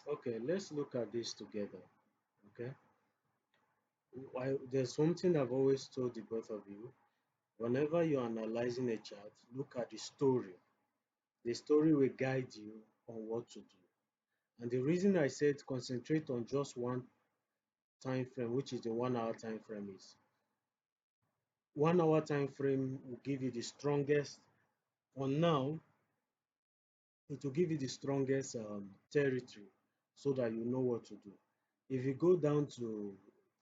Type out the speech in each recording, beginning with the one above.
Okay, let's look at this together. Okay, there's something I've always told the both of you. Whenever you're analyzing a chart, look at the story. The story will guide you on what to do. And the reason I said concentrate on just one time frame, which is the 1 hour time frame, is 1 hour time frame will give you the strongest. For now, it will give you the strongest territory so that you know what to do. If you go down to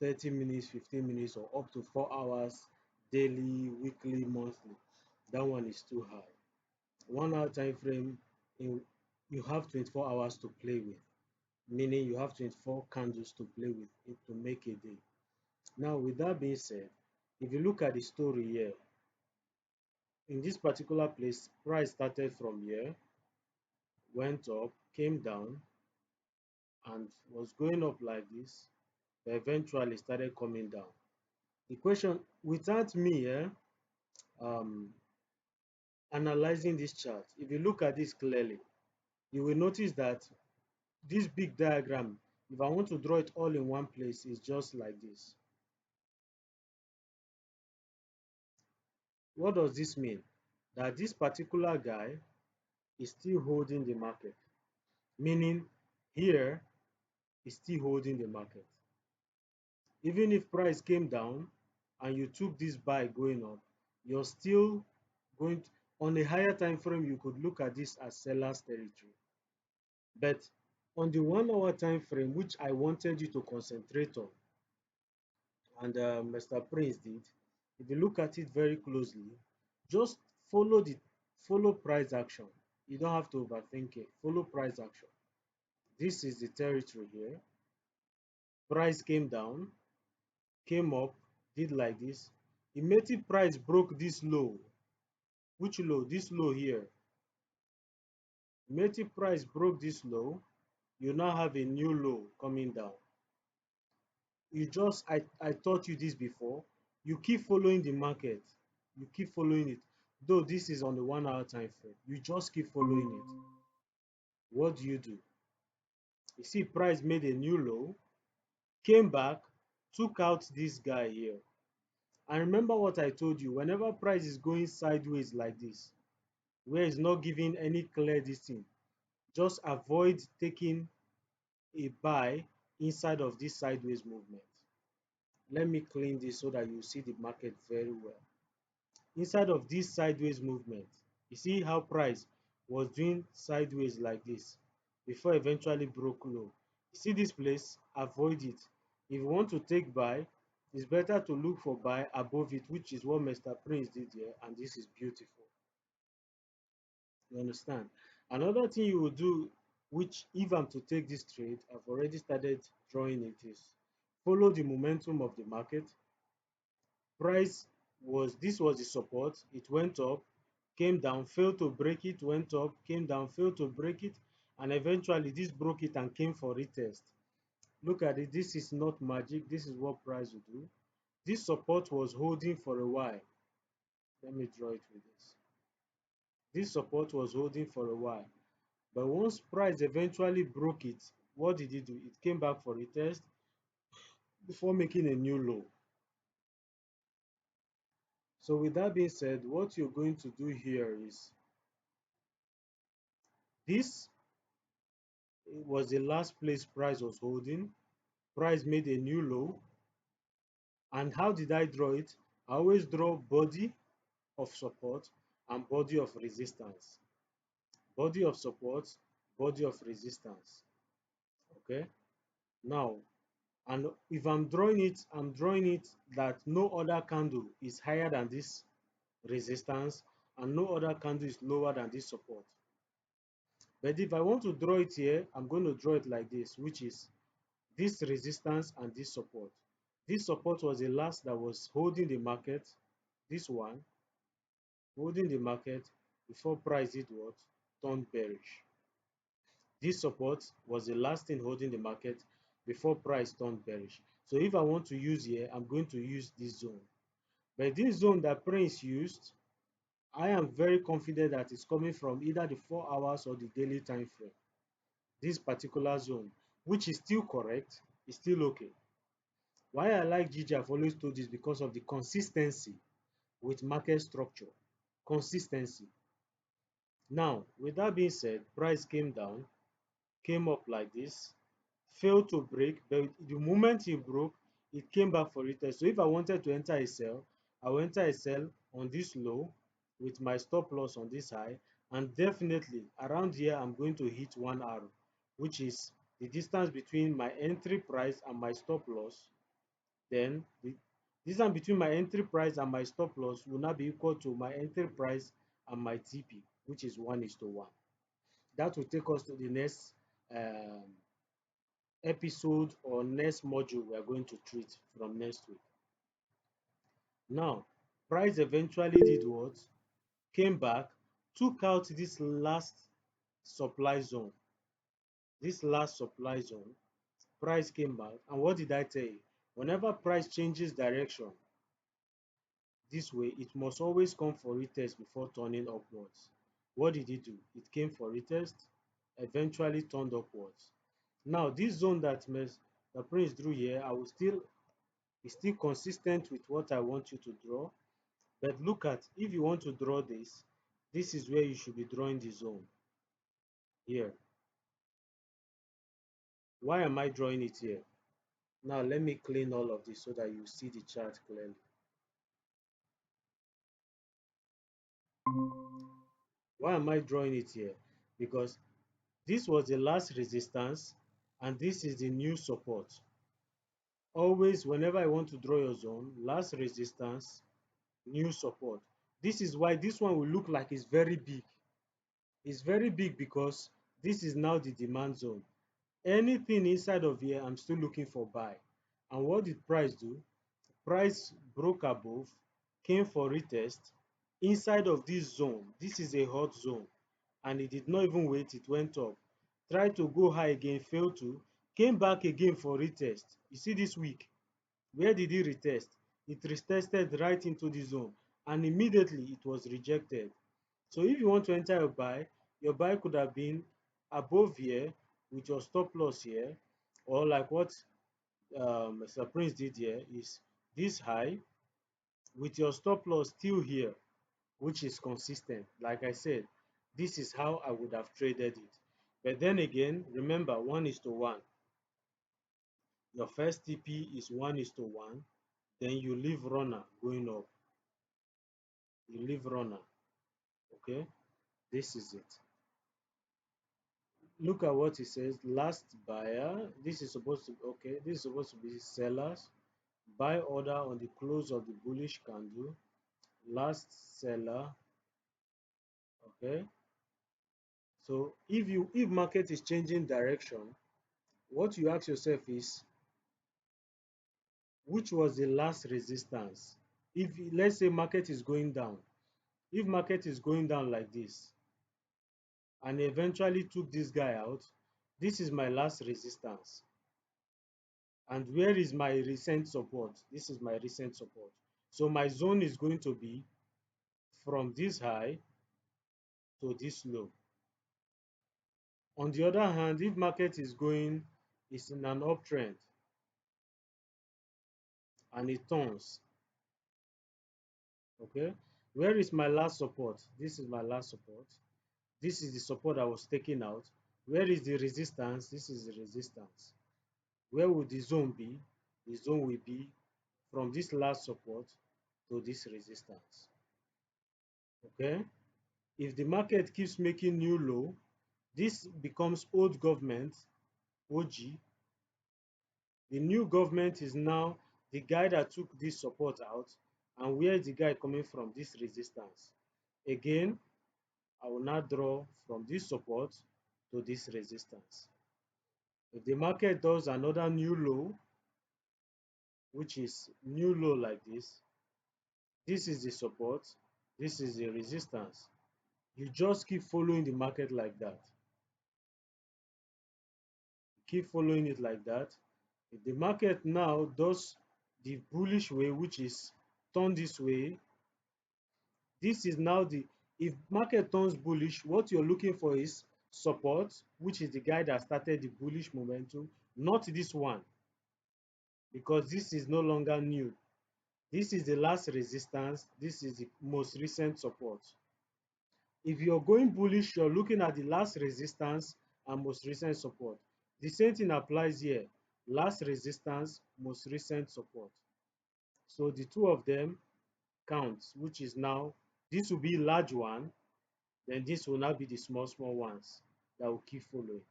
30 minutes, 15 minutes, or up to 4 hours daily, weekly, monthly, that one is too high. 1 hour time frame, in, you have 24 hours to play with, meaning you have 24 candles to play with it to make a day. Now, with that being said, if you look at the story here, in this particular place, price started from here, went up, came down, and was going up like this, but eventually started coming down. The question, without me um, analyzing this chart, if you look at this clearly, you will notice that this big diagram, if I want to draw it all in one place, is just like this. What does this mean? That this particular guy is still holding the market, meaning here is still holding the market. Even if price came down and you took this buy going up, you're still going to, on a higher time frame, you could look at this as seller's territory. But on the 1 hour time frame, which I wanted you to concentrate on, and Mr. Prince did, if you look at it very closely, just follow price action. You don't have to overthink it. Follow price action. This is the territory here. Price came down, came up, did like this. Immediately price broke this low. Which low? This low here. Immediately price broke this low, you now have a new low coming down. I taught you this before. You keep following the market. You keep following it. Though this is on the 1 hour time frame, you just keep following it. What do? You see price made a new low, came back, took out this guy here. And remember what I told you, whenever price is going sideways like this, where it's not giving any clear distance, just avoid taking a buy inside of this sideways movement. Let me clean this so that you see the market very well. Inside of this sideways movement, you see how price was doing sideways like this before eventually broke low. You see this place, avoid it. If you want to take buy, it's better to look for buy above it, which is what Mr. Prince did here, and this is beautiful. You understand? Another thing you will do, which if I'm to take this trade, I've already started drawing it, is follow the momentum of the market. Price this was the support, it went up, came down, failed to break it, went up, came down, failed to break it, and eventually this broke it and came for retest. Look at it, this is not magic, this is what price will do. This support was holding for a while. Let me draw it with this. This support was holding for a while. But once price eventually broke it, what did it do? It came back for a test before making a new low. So with that being said, what you're going to do here is this was the last place price was holding. Price made a new low. And how did I draw it? I always draw body of support and body of resistance. Body of support, body of resistance. Okay. Now, and if I'm drawing it that no other candle is higher than this resistance and no other candle is lower than this support. But if I want to draw it here, I'm going to draw it like this, which is this resistance and this support. This support was the last that was holding the market, this one, holding the market before price did what? Turned bearish. This support was the last thing holding the market before price turned bearish. So if I want to use here, I'm going to use this zone. But this zone that Prince used, I am very confident that it's coming from either the 4 hours or the daily time frame. this particular zone, which is still correct, is still okay. Why I like GG, I've always told this because of the consistency with market structure. Consistency. Now, with that being said, price came down, came up like this, failed to break, but the moment it broke, it came back for retest. So if I wanted to enter a sell, I will enter a sell on this low with my stop loss on this high, and definitely around here I'm going to hit one arrow, which is the distance between my entry price and my stop loss. Then the distance between my entry price and my stop loss will now be equal to my entry price and my TP, which is 1:1. That will take us to the next um, episode or next module we are going to treat from next week. Now, price eventually did what? Came back, took out this last supply zone. This last supply zone, price came back, and what did I tell you? Whenever price changes direction this way, it must always come for retest before turning upwards. What did it do? It came for retest, eventually turned upwards. Now, this zone that the Prince drew here, I will still is still consistent with what I want you to draw. But look at, if you want to draw this, this is where you should be drawing the zone. Here. Why am I drawing it here? Now let me clean all of this so that you see the chart clearly. Why am I drawing it here? Because this was the last resistance and this is the new support. Always, whenever I want to draw your zone, last resistance, new support. This is why this one will look like it's very big. It's very big because this is now the demand zone. Anything inside of here, I'm still looking for buy. And what did price do? Price broke above, came for retest inside of this zone. This is a hot zone, and it did not even wait, it went up. Tried to go high again, failed to, came back again for retest. You see this week, where did it retest? It retested right into the zone, and immediately it was rejected. So if you want to enter your buy could have been above here with your stop loss here, or like what Mr. Prince did here is this high with your stop loss still here, which is consistent. Like I said, this is how I would have traded it. But then again, remember 1:1. Your first TP is 1:1. Then you leave runner going up. You leave runner. Okay, this is it. Look at what it says. Last buyer. This is supposed to be okay. This is supposed to be sellers. Buy order on the close of the bullish candle. Last seller. Okay. So if market is changing direction, what you ask yourself is, which was the last resistance? If let's say market is going down, if market is going down like this and eventually took this guy out, this is my last resistance. And where is my recent support? This is my recent support. So my zone is going to be from this high to this low. On the other hand, if market is in an uptrend and it turns, okay, where is my last support? This is my last support. This is the support I was taking out. Where is the resistance? This is the resistance. Where would the zone be? The zone will be from this last support to this resistance. Okay, if the market keeps making new low, this becomes old government, OG. The new government is now the guy that took this support out. And where is the guy coming from? This resistance. Again, I will now draw from this support to this resistance. If the market does another new low, which is new low like this is the support, this is the resistance. You just keep following the market like that. Keep following it like that. If the market now does the bullish way, which is turn this way, this is now the, if market turns bullish, what you're looking for is support, which is the guy that started the bullish momentum, not this one, because this is no longer new. This is the last resistance. This is the most recent support. If you're going bullish, you're looking at the last resistance and most recent support. The same thing applies here. Last resistance, most recent support. So the two of them counts, which is now, this will be large one, then this will now be the small ones that will keep following.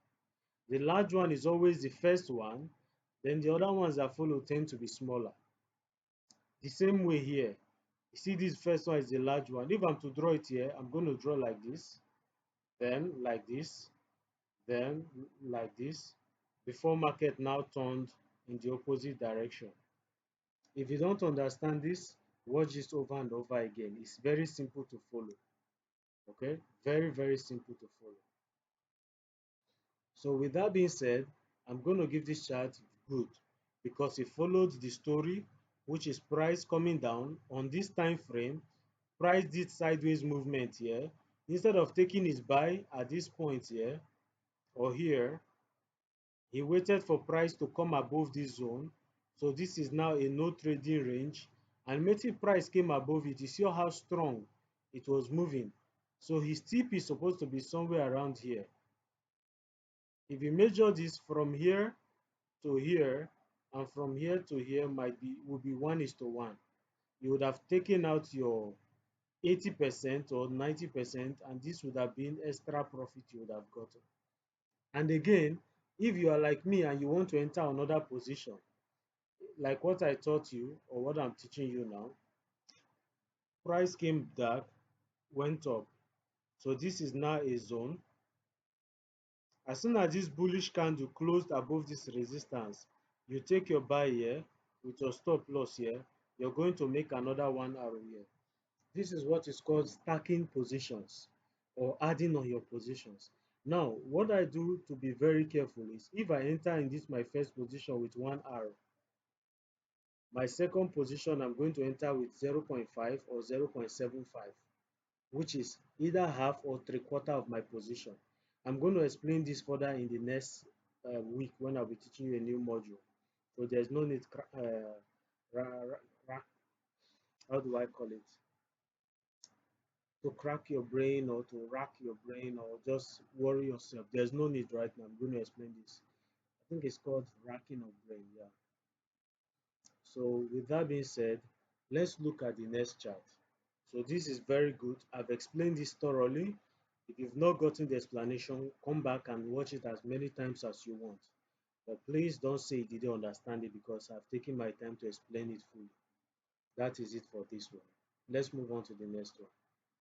The large one is always the first one, then the other ones that follow tend to be smaller. The same way here. You see, this first one is the large one. If I'm to draw it here, I'm going to draw like this, then like this, then like this, before market now turned in the opposite direction. If you don't understand this, watch this over and over again. It's very simple to follow. Okay, very simple to follow. So with that being said, I'm going to give this chart good because it followed the story, which is price coming down on this time frame. Price did sideways movement here. Instead of taking his buy at this point here or here, he waited for price to come above this zone. So this is now a no trading range. And immediately price came above it, you see how strong it was moving. So his TP is supposed to be somewhere around here. If you measure this from here to here and from here to here would be 1:1. You would have taken out your 80% or 90%, and this would have been extra profit you would have gotten. And again, if you are like me and you want to enter another position, like what I taught you or what I'm teaching you now, price came back, went up. So this is now a zone. As soon as this bullish candle closed above this resistance, you take your buy here with your stop loss here, you're going to make another 1 arrow here. This is what is called stacking positions or adding on your positions. Now, what I do to be very careful is if I enter in this my first position with 1 arrow, my second position I'm going to enter with 0.5 or 0.75, which is either half or 3/4 of my position. I'm going to explain this further in the next week when I'll be teaching you a new module. So there's no need, how do I call it? To crack your brain or to rack your brain or just worry yourself. There's no need right now. I'm going to explain this. I think it's called racking of brain. Yeah. So with that being said, let's look at the next chart. So this is very good. I've explained this thoroughly. If you've not gotten the explanation, come back and watch it as many times as you want. But please don't say you didn't understand it because I've taken my time to explain it fully. That is it for this one. Let's move on to the next one.